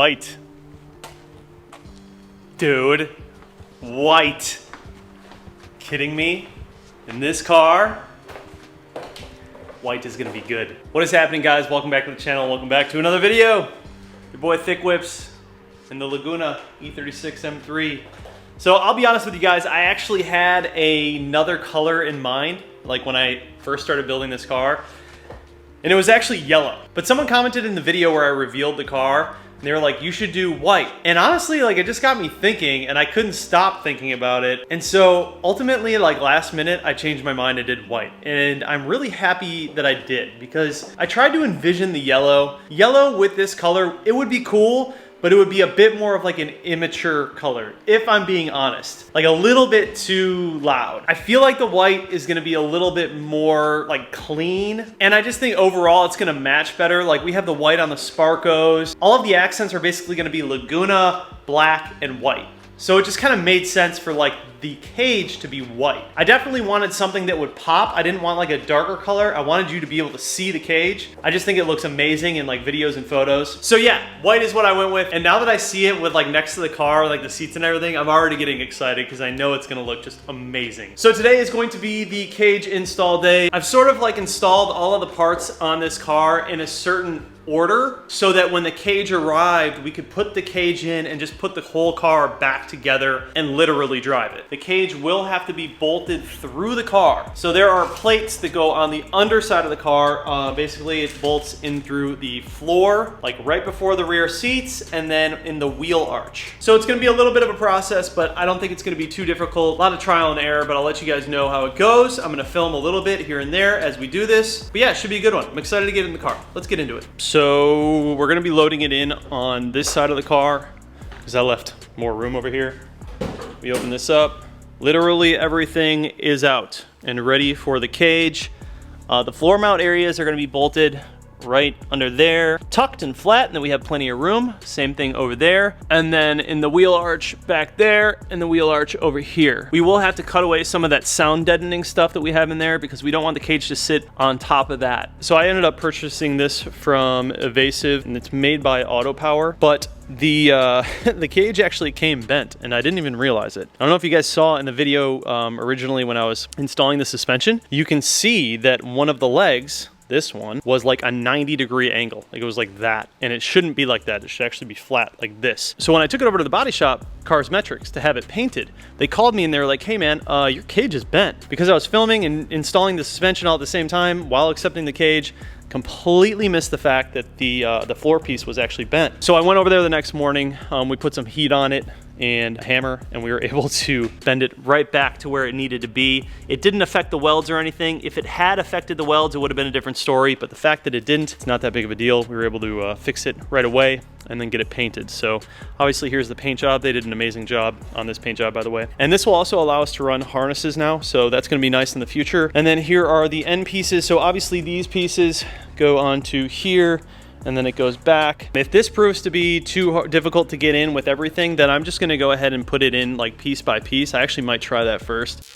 white. Dude, white. Kidding me? In this car, white is gonna be good. What is happening, guys? Welcome back to the channel. Welcome back to another video. Your boy Thick Whips in the Laguna E36 M3. So I'll be honest with you guys, I actually had another color in mind, like when I first started building this car, and it was actually yellow. But someone commented in the video where I revealed the car, and they were like, you should do white. And honestly, like, it just got me thinking, and I couldn't stop thinking about it. And so ultimately, like last minute, I changed my mind and did white. And I'm really happy that I did, because I tried to envision the yellow. Yellow with this color, it would be cool, but it would be a bit more of like an immature color, if I'm being honest. Like a little bit too loud. I feel like the white is gonna be a little bit more like clean. And I just think overall it's gonna match better. Like we have the white on the Sparkos. All of the accents are basically gonna be Laguna, black, and white. So it just kind of made sense for like the cage to be white. I definitely wanted something that would pop. I didn't want like a darker color. I wanted you to be able to see the cage. I just think it looks amazing in like videos and photos. So yeah, white is what I went with. And now that I see it with like next to the car, like the seats and everything, I'm already getting excited because I know it's gonna look just amazing. So today is going to be the cage install day. I've sort of like installed all of the parts on this car in a certain order so that when the cage arrived, we could put the cage in and just put the whole car back together and literally drive it. The cage will have to be bolted through the car. So there are plates that go on the underside of the car. Basically, it bolts in through the floor, like right before the rear seats, and then in the wheel arch. So it's gonna be a little bit of a process, but I don't think it's gonna be too difficult. A lot of trial and error, but I'll let you guys know how it goes. I'm gonna film a little bit here and there as we do this. But yeah, it should be a good one. I'm excited to get in the car. Let's get into it. So we're gonna be loading it in on this side of the car because I left more room over here. We open this up. Literally everything is out and ready for the cage. The floor mount areas are gonna be bolted right under there, tucked and flat, and then we have plenty of room. Same thing over there. And then in the wheel arch back there, and the wheel arch over here. We will have to cut away some of that sound deadening stuff that we have in there because we don't want the cage to sit on top of that. So I ended up purchasing this from Evasive, and it's made by Auto Power, but the the cage actually came bent, and I didn't even realize it. I don't know if you guys saw in the video originally when I was installing the suspension, you can see that one of the legs, this one, was like a 90-degree angle. Like it was like that, and it shouldn't be like that. It should actually be flat like this. So when I took it over to the body shop, Cars Metrics, to have it painted, they called me and they were like, hey man, your cage is bent. Because I was filming and installing the suspension all at the same time while accepting the cage, completely missed the fact that the floor piece was actually bent. So I went over there the next morning, we put some heat on it and a hammer, and we were able to bend it right back to where it needed to be. It didn't affect the welds or anything. If it had affected the welds, it would have been a different story, but the fact that it didn't, it's not that big of a deal. We were able to fix it right away and then get it painted. So obviously here's the paint job. They did an amazing job on this paint job, by the way. And this will also allow us to run harnesses now, so that's gonna be nice in the future. And then here are the end pieces. So obviously these pieces go onto here, and then it goes back. If this proves to be too difficult to get in with everything, then I'm just gonna go ahead and put it in like piece by piece. I actually might try that first.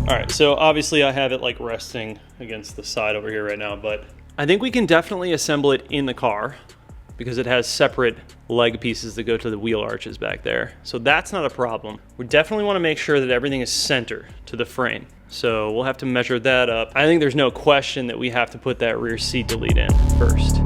All right, so obviously I have it like resting against the side over here right now, but I think we can definitely assemble it in the car because it has separate leg pieces that go to the wheel arches back there. So that's not a problem. We definitely wanna make sure that everything is center to the frame. So we'll have to measure that up. I think there's no question that we have to put that rear seat delete in first.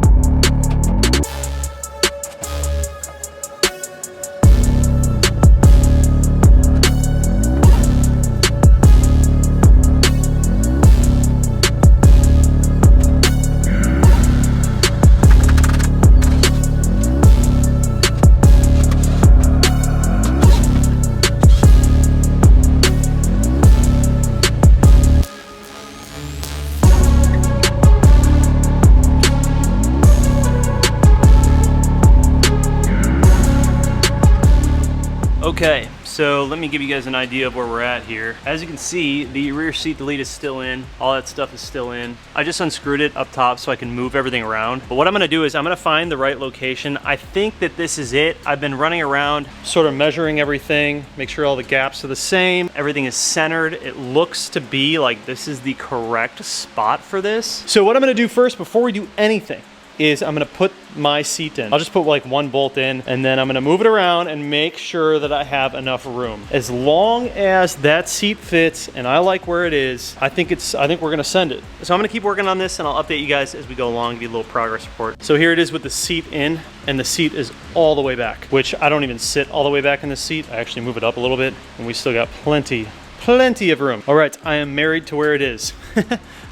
Okay, so let me give you guys an idea of where we're at here. As you can see, the rear seat delete is still in. All that stuff is still in. I just unscrewed it up top so I can move everything around. But what I'm gonna do is I'm gonna find the right location. I think that this is it. I've been running around, sort of measuring everything, make sure all the gaps are the same. Everything is centered. It looks to be like this is the correct spot for this. So what I'm gonna do first, before we do anything, is I'm gonna put my seat in. I'll just put like one bolt in, and then I'm gonna move it around and make sure that I have enough room. As long as that seat fits and I like where it is, I think we're gonna send it. So I'm gonna keep working on this and I'll update you guys as we go along, give you a little progress report. So here it is with the seat in, and the seat is all the way back, which I don't even sit all the way back in this seat. I actually move it up a little bit, and we still got plenty of room. All right, I am married to where it is.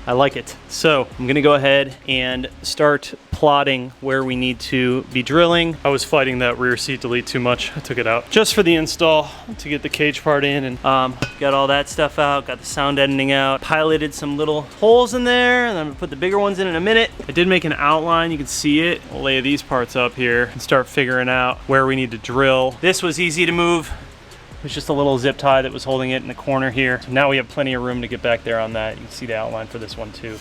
I like it. So I'm gonna go ahead and start plotting where we need to be drilling. I was fighting that rear seat delete too much. I took it out just for the install to get the cage part in, and got all that stuff out, got the sound editing out, piloted some little holes in there, and I'm gonna put the bigger ones in a minute. I did make an outline, you can see it. I'll lay these parts up here and start figuring out where we need to drill. This was easy to move. It was just a little zip tie that was holding it in the corner here. So now we have plenty of room to get back there on that. You can see the outline for this one too.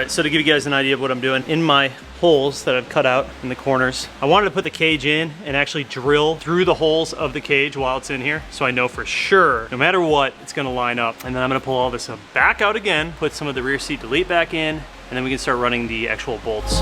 So to give you guys an idea of what I'm doing, in my holes that I've cut out in the corners, I wanted to put the cage in and actually drill through the holes of the cage while it's in here, so I know for sure, no matter what, it's gonna line up. And then I'm gonna pull all this back out again, put some of the rear seat delete back in, and then we can start running the actual bolts.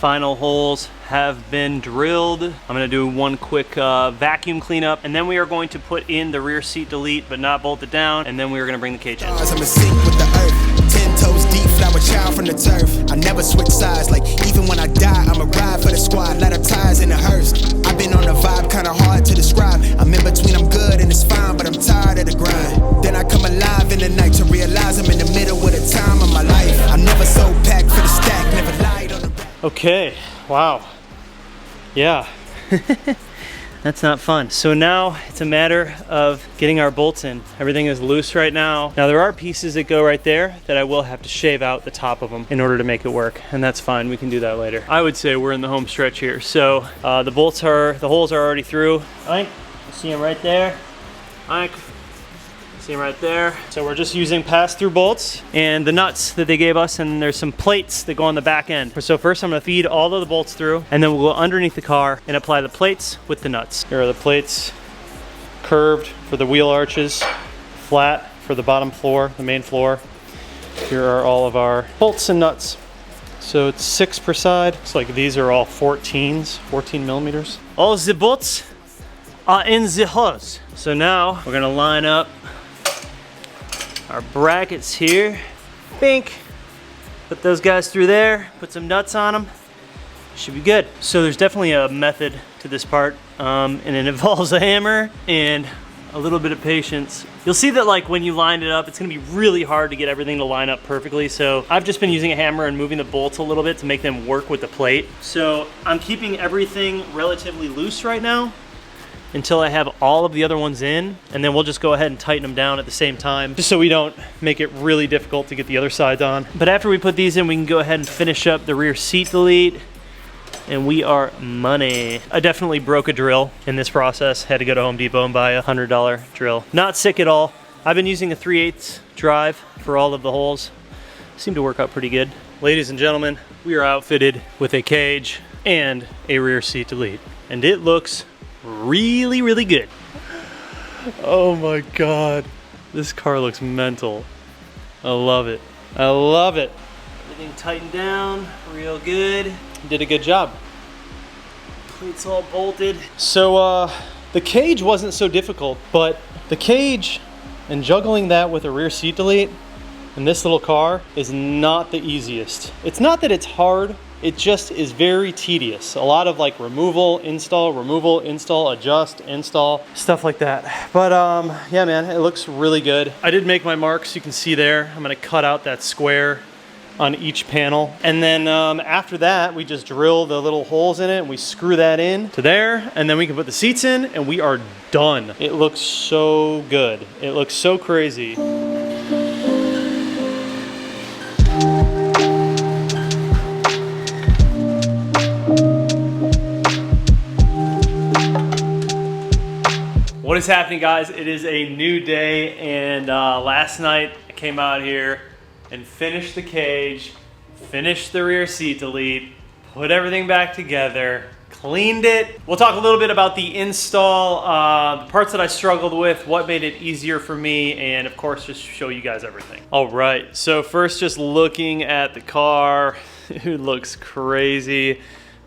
Final holes have been drilled. I'm gonna do one quick vacuum cleanup, and then we are going to put in the rear seat delete, but not bolt it down, and then we are gonna bring the cage in. I'm a sink with the earth, 10 toes deep, flower child from the turf. I never switch sides, like even when I die, I'm a ride for the squad, let her ties in the hearse. I've been on a vibe, kinda hard to describe. I'm in between, I'm good and it's fine, but I'm tired of the grind. Then I come alive in the night to realize I'm in the middle of the time of my life. I'm never so packed for the stack, never lied on the. Okay, wow. Yeah. That's not fun. So now it's a matter of getting our bolts in. Everything is loose right now. Now there are pieces that go right there that I will have to shave out the top of them in order to make it work, and that's fine, we can do that later. I would say we're in the home stretch here. So the holes are already through. Oink, you see them right there. Oink. See them right there. So we're just using pass-through bolts and the nuts that they gave us, and there's some plates that go on the back end. So first I'm gonna feed all of the bolts through, and then we'll go underneath the car and apply the plates with the nuts. Here are the plates, curved for the wheel arches, flat for the bottom floor, the main floor. Here are all of our bolts and nuts. So it's 6 per side. It's like these are all 14s, 14 millimeters. All the bolts are in the hose. So now we're gonna line up our brackets here. Bink. Put those guys through there, put some nuts on them. Should be good. So there's definitely a method to this part, and it involves a hammer and a little bit of patience. You'll see that like when you line it up, it's gonna be really hard to get everything to line up perfectly. So I've just been using a hammer and moving the bolts a little bit to make them work with the plate. So I'm keeping everything relatively loose right now until I have all of the other ones in, and then we'll just go ahead and tighten them down at the same time, just so we don't make it really difficult to get the other sides on. But after we put these in, we can go ahead and finish up the rear seat delete, and we are money. I definitely broke a drill in this process. Had to go to Home Depot and buy a $100 drill. Not sick at all. I've been using a 3/8 drive for all of the holes. Seem to work out pretty good. Ladies and gentlemen, we are outfitted with a cage and a rear seat delete, and it looks really, really good. Oh my God, this car looks mental. I love it. I love it. Everything tightened down real good. Did a good job. Plates all bolted. So the cage wasn't so difficult, but the cage and juggling that with a rear seat delete And this little car is not the easiest. It's not that it's hard, it just is very tedious. A lot of like removal, install, adjust, install, stuff like that. But yeah, man, it looks really good. I did make my marks, you can see there. I'm gonna cut out that square on each panel. And then after that, we just drill the little holes in it and we screw that in to there, and then we can put the seats in and we are done. It looks so good. It looks so crazy. What is happening, guys? It is a new day, and last night I came out here and finished the cage, finished the rear seat delete, put everything back together, cleaned it. We'll talk a little bit about the install, the parts that I struggled with, what made it easier for me, and of course just show you guys everything. All right, so first just looking at the car, it looks crazy.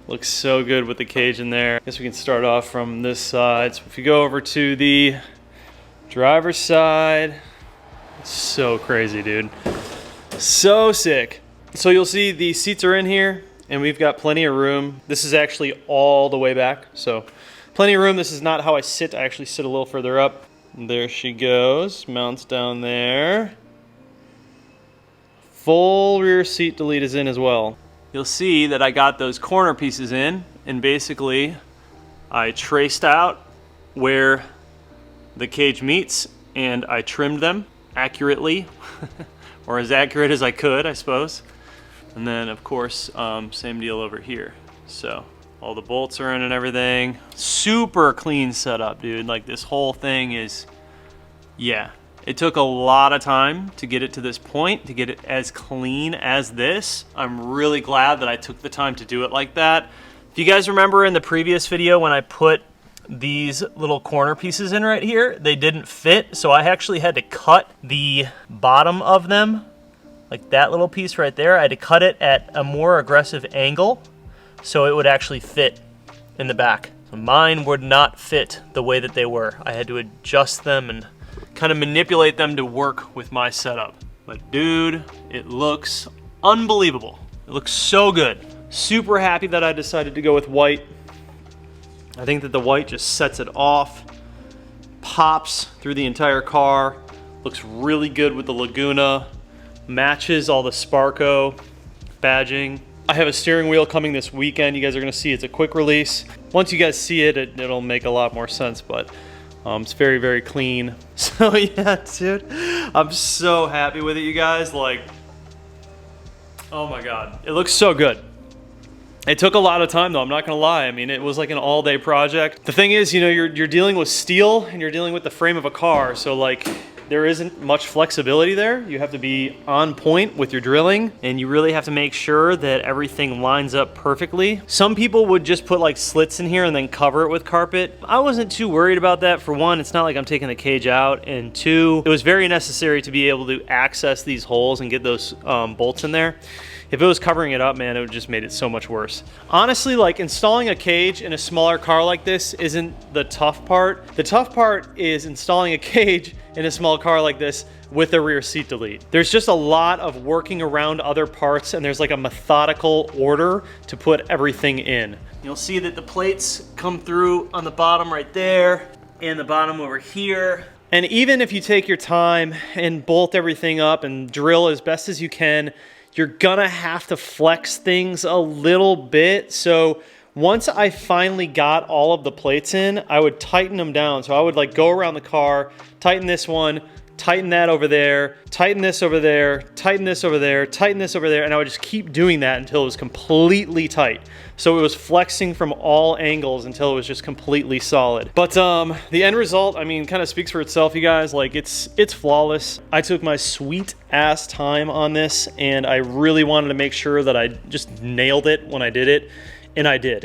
Looks so good with the cage in there. I guess we can start off from this side. So if you go over to the driver's side, it's so crazy, dude. So sick. So you'll see the seats are in here and we've got plenty of room. This is actually all the way back, so plenty of room. This is not how I sit. I actually sit a little further up. There she goes, mounts down there. Full rear seat delete is in as well. You'll see that I got those corner pieces in, and basically I traced out where the cage meets and I trimmed them accurately, or as accurate as I could, I suppose. And then of course, same deal over here. So all the bolts are in and everything. Super clean setup, dude. Like this whole thing is, yeah. It took a lot of time to get it to this point, to get it as clean as this. I'm really glad that I took the time to do it like that. If you guys remember in the previous video when I put these little corner pieces in right here, they didn't fit, so I actually had to cut the bottom of them, like that little piece right there. I had to cut it at a more aggressive angle so it would actually fit in the back. So mine would not fit the way that they were. I had to adjust them and kind of manipulate them to work with my setup. But dude, it looks unbelievable. It looks so good. Super happy that I decided to go with white. I think that the white just sets it off, pops through the entire car, looks really good with the Laguna, matches all the Sparco badging. I have a steering wheel coming this weekend. You guys are gonna see it's a quick release. Once you guys see it, it'll make a lot more sense, but it's very, very clean. So yeah, dude, I'm so happy with it, you guys. Like, oh my God, it looks so good. It took a lot of time though, I'm not gonna lie. I mean, it was like an all-day project. The thing is, you know, you're dealing with steel and you're dealing with the frame of a car, so like, there isn't much flexibility there. You have to be on point with your drilling, and you really have to make sure that everything lines up perfectly. Some people would just put like slits in here and then cover it with carpet. I wasn't too worried about that. For one, it's not like I'm taking the cage out, and two, it was very necessary to be able to access these holes and get those bolts in there. If it was covering it up, man, it would just made it so much worse. Honestly, like installing a cage in a smaller car like this isn't the tough part. The tough part is installing a cage in a small car like this with a rear seat delete. There's just a lot of working around other parts, and there's like a methodical order to put everything in. You'll see that the plates come through on the bottom right there and the bottom over here. And even if you take your time and bolt everything up and drill as best as you can, you're gonna have to flex things a little bit. So once I finally got all of the plates in, I would tighten them down. So I would like go around the car, tighten this one, tighten that over there, tighten this over there, tighten this over there, tighten this over there, and I would just keep doing that until it was completely tight. So it was flexing from all angles until it was just completely solid. But the end result, I mean, kind of speaks for itself, you guys. Like, it's flawless. I took my sweet ass time on this, and I really wanted to make sure that I just nailed it when I did it. And I did.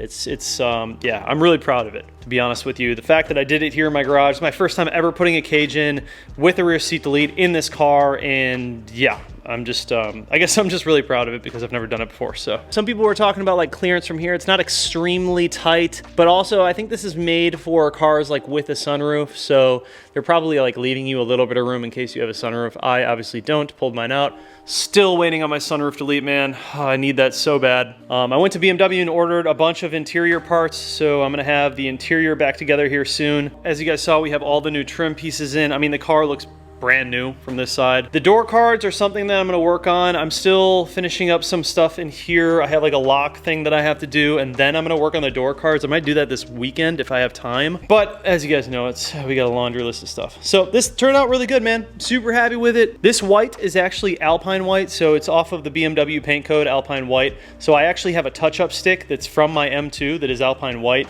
Yeah, I'm really proud of it, to be honest with you. The fact that I did it here in my garage, my first time ever putting a cage in with a rear seat delete in this car, and yeah, I'm just, I guess I'm just really proud of it because I've never done it before. So some people were talking about like clearance from here. It's not extremely tight, but also I think this is made for cars like with a sunroof. So they're probably like leaving you a little bit of room in case you have a sunroof. I obviously don't, pulled mine out. Still waiting on my sunroof delete, man. Oh, I need that so bad. I went to BMW and ordered a bunch of interior parts, so I'm gonna have the interior back together here soon. As you guys saw, we have all the new trim pieces in. I mean, the car looks brand new from this side. The door cards are something that I'm gonna work on. I'm still finishing up some stuff in here. I have like a lock thing that I have to do, and then I'm gonna work on the door cards. I might do that this weekend if I have time. But as you guys know, we got a laundry list of stuff. So this turned out really good, man. Super happy with it. This white is actually Alpine white, so it's off of the BMW paint code, Alpine white. So I actually have a touch-up stick that's from my M2 that is Alpine white.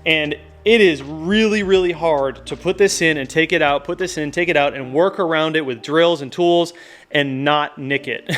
And it is really, really hard to put this in and take it out, put this in, take it out, and work around it with drills and tools and not nick it.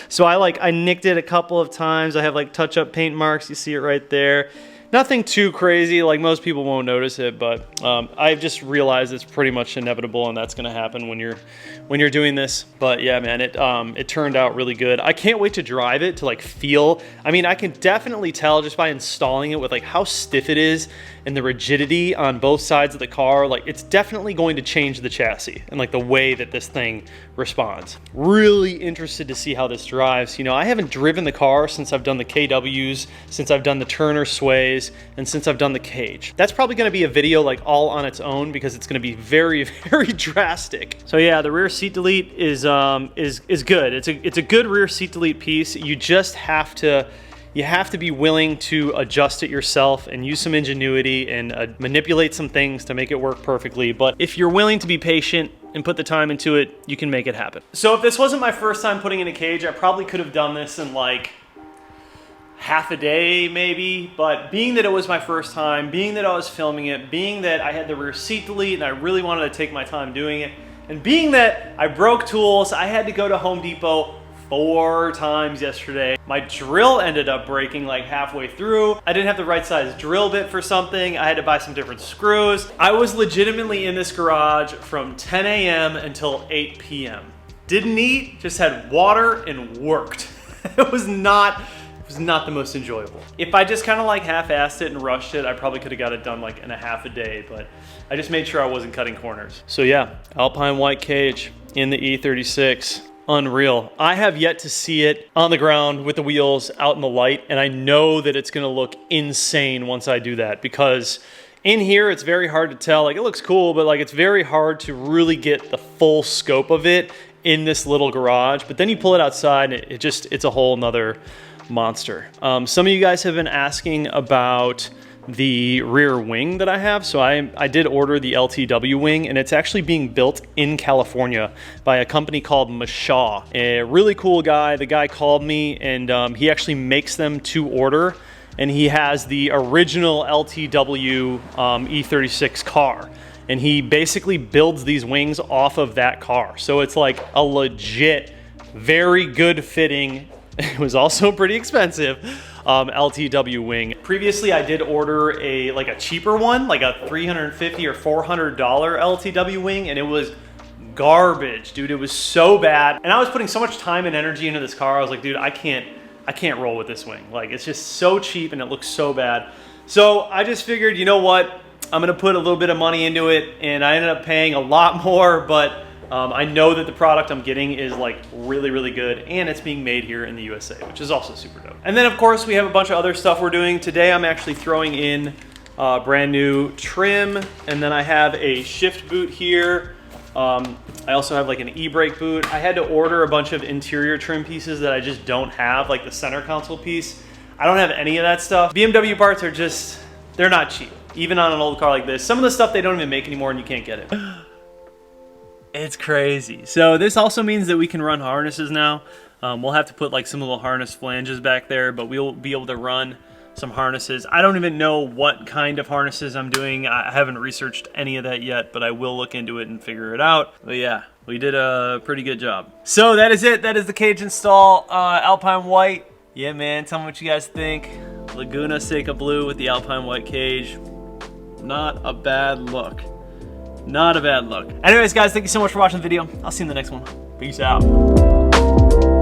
So I nicked it a couple of times. I have like touch-up paint marks. You see it right there. Nothing too crazy, like most people won't notice it, but I've just realized it's pretty much inevitable and that's gonna happen when you're doing this. But yeah, man, it turned out really good. I can't wait to drive it to like feel. I mean, I can definitely tell just by installing it with like how stiff it is and the rigidity on both sides of the car. Like it's definitely going to change the chassis and like the way that this thing responds. Really interested to see how this drives. You know, I haven't driven the car since I've done the KWs, since I've done the Turner sways, and since I've done the cage. That's probably gonna be a video like all on its own because it's gonna be very, very drastic. So yeah, the rear seat delete is good. It's a good rear seat delete piece. You just have to be willing to adjust it yourself and use some ingenuity and manipulate some things to make it work perfectly. But if you're willing to be patient and put the time into it, you can make it happen. So if this wasn't my first time putting in a cage, I probably could have done this in like half a day maybe, but being that it was my first time, being that I was filming it, being that I had the rear seat delete and I really wanted to take my time doing it, and being that I broke tools, I had to go to Home Depot 4 times yesterday. My drill ended up breaking like halfway through. I didn't have the right size drill bit for something. I had to buy some different screws. I was legitimately in this garage from 10 a.m. until 8 p.m. Didn't eat, just had water and worked. It was not the most enjoyable. If I just kind of like half-assed it and rushed it, I probably could have got it done like in a half a day, but I just made sure I wasn't cutting corners. So yeah, Alpine white cage in the E36. Unreal. I have yet to see it on the ground with the wheels out in the light, and I know that it's gonna look insane once I do that, because in here it's very hard to tell. Like, it looks cool, but like it's very hard to really get the full scope of it in this little garage. But then you pull it outside and it's a whole nother monster. Some of you guys have been asking about the rear wing that I have. So I did order the LTW wing, and it's actually being built in California by a company called Mashaw. A really cool guy. The guy called me, and he actually makes them to order, and he has the original LTW E36 car, and he basically builds these wings off of that car. So it's like a legit, very good fitting, it was also pretty expensive, LTW wing. Previously, I did order a cheaper one, like a $350 or $400 LTW wing, and it was garbage, dude. It was so bad, and I was putting so much time and energy into this car. I was like, dude, I can't roll with this wing. Like, it's just so cheap and it looks so bad. So I just figured, you know what? I'm gonna put a little bit of money into it, and I ended up paying a lot more, but I know that the product I'm getting is like really, really good, and it's being made here in the USA, which is also super dope. And then of course we have a bunch of other stuff we're doing. Today I'm actually throwing in brand new trim, and then I have a shift boot here. I also have like an e-brake boot. I had to order a bunch of interior trim pieces that I just don't have, like the center console piece. I don't have any of that stuff. BMW parts are just, they're not cheap, even on an old car like this. Some of the stuff they don't even make anymore and you can't get it. It's crazy. So this also means that we can run harnesses now. We'll have to put like some little harness flanges back there, but we'll be able to run some harnesses. I don't even know what kind of harnesses I'm doing. I haven't researched any of that yet, but I will look into it and figure it out. But yeah, we did a pretty good job. So that is it. That is the cage install, Alpine white. Yeah, man, tell me what you guys think. Laguna Seca blue with the Alpine white cage. Not a bad look. Not a bad look. Anyways, guys, thank you so much for watching the video. I'll see you in the next one. Peace out. you.